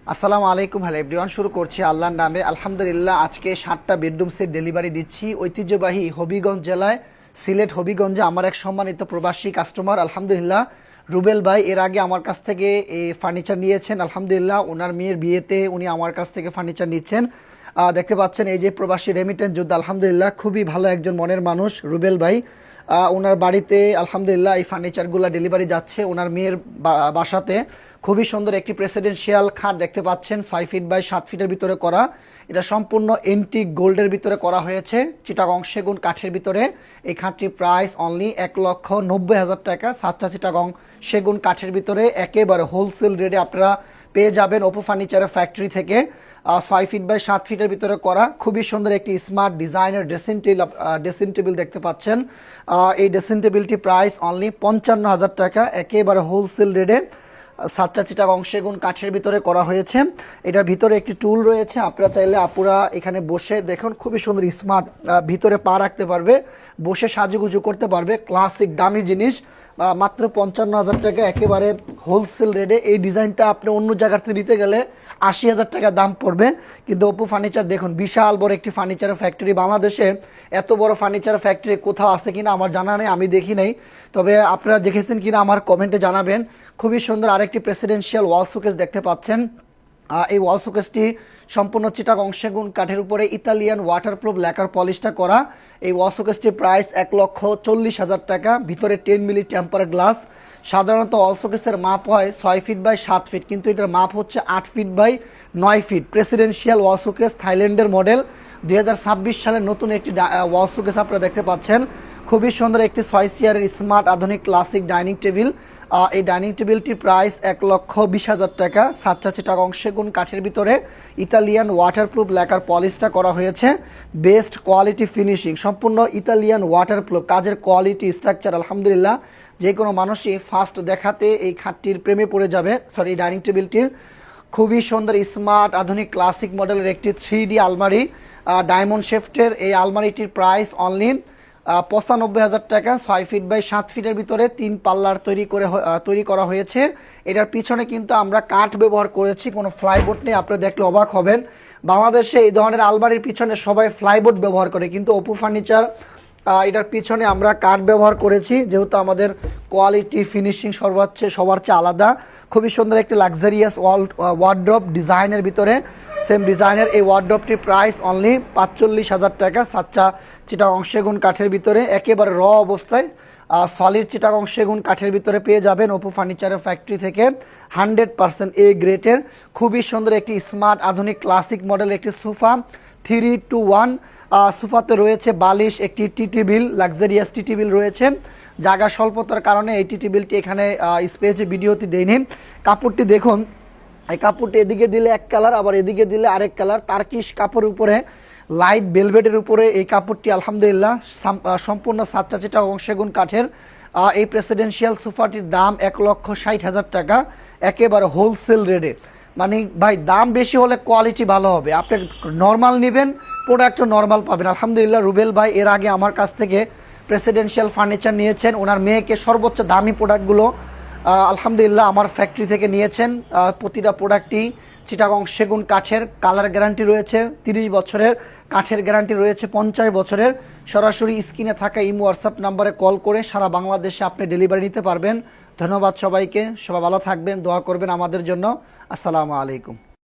আসসালামু আলাইকুম। Hello everyone, শুরু করছি আল্লাহর নামে। আলহামদুলিল্লাহ, আজকে 7টা বেডরুম সেট ডেলিভারি দিচ্ছি ঐতিহ্যবাহী হবিগঞ্জ জেলায়, সিলেট হবিগঞ্জে। আমার এক সম্মানিত প্রবাসী কাস্টমার আলহামদুলিল্লাহ রুবেল ভাই এর আগে আমার কাছ থেকে এই ফার্নিচার নিয়েছেন। আলহামদুলিল্লাহ ওনার মেয়ের বিয়েতে উনি আমার কাছ থেকে ফার্নিচার নিচ্ছেন। দেখতে পাচ্ছেন এই যে প্রবাসী রেমিটেন্স যোদ্ধা, আলহামদুলিল্লাহ খুবই ভালো একজন মনের মানুষ রুবেল ভাই। ওনার বাড়িতে আলহামদুলিল্লাহ এই ফার্নিচারগুলো ডেলিভারি যাচ্ছে ওনার মেয়ের বাসাতে। খুবই সুন্দর একটি প্রেসিডেন্সিয়াল খাট দেখতে পাচ্ছেন, 6 ফিট বাই 7 ফিটের ভিতরে করা। এটা সম্পূর্ণ এন্টিক গোল্ডের ভিতরে করা হয়েছে, চিটাগং সেগুন কাঠের ভিতরে। এই খাটটির প্রাইস অনলি 1,90,000 টাকা। সাতটা চিটাগং সেগুন কাঠের ভিতরে একেবারে হোলসেল রেটে আপনারা পেয়ে যাবেন অপু ফার্নিচারের ফ্যাক্টরি থেকে। 6 ফিট বাই 7 ফিটের ভিতরে করা খুবই সুন্দর একটি স্মার্ট ডিজাইনের ড্রেসিং টেবিল দেখতে পাচ্ছেন। এই ড্রেসিং টেবিলটি প্রাইস অনলি 55,000 টাকা, একেবারে হোলসেল রেটে সাতটা চিটাগং সেগুন কাঠের ভিতরে করা হয়েছে। এটার ভিতরে একটি টুল রয়েছে, আপনারা চাইলে আপুরা এখানে বসে দেখুন খুবই সুন্দর স্মার্ট, ভিতরে পা রাখতে পারবে, বসে সাজুগুজু করতে পারবে। ক্লাসিক দামি জিনিস, মাত্র 55,000 টাকা, একেবারে হোলসেল রেটে। এই ডিজাইনটা আপনি অন্য জায়গার থেকে নিতে গেলে 80,000 টাকা দাম পড়বে, কিন্তু অপু ফার্নিচার দেখুন বিশাল বড় একটি ফার্নিচারের ফ্যাক্টরি। বাংলাদেশে এত বড় ফার্নিচারের ফ্যাক্টরি কোথাও আছে কিনা আমার জানা নেই, আমি দেখি নাই, তবে আপনারা দেখেছেন কিনা আমার কমেন্টে জানাবেন। খুবই সুন্দর আরেকটি প্রেসিডেন্সিয়াল ওয়াল শোকেস দেখতে পাচ্ছেন। এই ওয়াল শোকেসটি সম্পূর্ণ চিটাগং সেগুন কাঠের উপরে ইতালিয়ান ওয়াটারপ্রুফ ল্যাকার পলিশটা করা। এই ওয়াল শোকেসটির প্রাইস 1,40,000 টাকা, ভিতরে 10 মিলি টেম্পার গ্লাস। সাধারণত ওয়াল শোকেসের মাপ হয় 6 ফিট বাই 7 ফিট, কিন্তু এটার মাপ হচ্ছে 8 feet by 9 feet. Presidential wall showcase, থাইল্যান্ডের মডেল, 2026 সালের নতুন একটি ওয়াল শোকেস আপনারা দেখতে পাচ্ছেন। খুবই সুন্দর একটি 6 চেয়ারের স্মার্ট আধুনিক ক্লাসিক ডাইনিং টেবিল। এই ডাইনিং টেবিলটির প্রাইস 1,20,000 টাকা। সাতটা চিটাগং সেগুন কাঠের ভিতরে ইতালিয়ান ওয়াটারপ্রুফ ল্যাকার পলিশটা করা হয়েছে, বেস্ট কোয়ালিটি ফিনিশিং, সম্পূর্ণ ইতালিয়ান ওয়াটারপ্রুফ। কাজের কোয়ালিটি স্ট্রাকচার আলহামদুলিল্লাহ যে কোনো মানুষই ফার্স্ট দেখাতে এই খাটটির প্রেমে পড়ে যাবে। এই ডাইনিং টেবিলটির খুবই সুন্দর স্মার্ট আধুনিক ক্লাসিক মডেলের একটি 3D আলমারি, ডায়মন্ড শেফটের। এই আলমারিটির প্রাইস অনলি 95,000 টাকা। 6 ফিট বাই 7 ফিটের ভিতরে 3 পাল্লার তৈরি করা হয়েছে। এটার পিছনে কিন্তু আমরা কাঠ ব্যবহার করেছি, কোনো ফ্লাইবোর্ড নেই। আপনারা দেখলে অবাক হবেন, বাংলাদেশে এই ধরনের আলমারির পিছনে সবাই ফ্লাইবোর্ড ব্যবহার করে, কিন্তু অপু ফার্নিচার এটার পিছনে আমরা কাঠ ব্যবহার করেছি, যেহেতু আমাদের কোয়ালিটি ফিনিশিং সবার চেয়ে আলাদা। খুবই সুন্দর একটি লাক্সারিয়াস ওয়ার্ড্রপ ডিজাইনের ভিতরে, সেম ডিজাইনের এই ওয়ার্ড্রপটির প্রাইস অনলি 45,000 টাকা। সাচ্চা চিটাগং সেগুন কাঠের ভিতরে একেবারে র অবস্থায় সলিড চিটাগং সেগুন কাঠের ভিতরে পেয়ে যাবেন অপু ফার্নিচারের ফ্যাক্টরি থেকে। 100% এ গ্রেটের খুবই সুন্দর একটি স্মার্ট আধুনিক ক্লাসিক মডেল একটি সোফা, 3-to-1 সোফাতে রয়েছে বালিশ, একটি টি টেবিল, লাক্সারিয়াস টি টেবিল রয়েছে। জায়গা স্বল্পতার কারণে এই টি টেবিলটি এখানে স্পেসে ভিডিওতে দেয়নি। কাপড়টি দেখুন, এই কাপড়টি এদিকে দিলে এক কালার, আবার এদিকে দিলে আরেক কালার। তার্কিশ কাপড়ের উপরে লাইট ভেলভেটের উপরে এই কাপড়টি আলহামদুলিল্লাহ সম্পূর্ণ সাতটা চিটাগং সেগুন কাঠের। এই প্রেসিডেন্সিয়াল সোফাটির দাম 1,60,000 টাকা, একেবারে হোলসেল রেটে। মানে ভাই দাম বেশি হলে কোয়ালিটি ভালো হবে, আপনি নর্মাল নেবেন প্রোডাক্টও নর্মাল পাবেন। আলহামদুলিল্লাহ রুবেল ভাই এর আগে আমার কাছ থেকে প্রেসিডেন্সিয়াল ফার্নিচার নিয়েছেন, ওনার মেয়েকে সর্বোচ্চ দামি প্রোডাক্টগুলো আলহামদুলিল্লাহ আমার ফ্যাক্টরি থেকে নিয়েছেন। প্রতিটা প্রোডাক্টই চিটাগং সেগুন কাঠের, কালার গ্যারান্টি রয়েছে 30 বছরের, কাঠের গ্যারান্টি রয়েছে 50 বছরের। সরাসরি স্ক্রিনে থাকা ইমো হোয়াটসঅ্যাপ নাম্বারে কল করে সারা বাংলাদেশে আপনি ডেলিভারি নিতে পারবেন। ধন্যবাদ সবাইকে, সবাই ভালো থাকবেন, দোয়া করবেন আমাদের জন্য। আসসালামু আলাইকুম।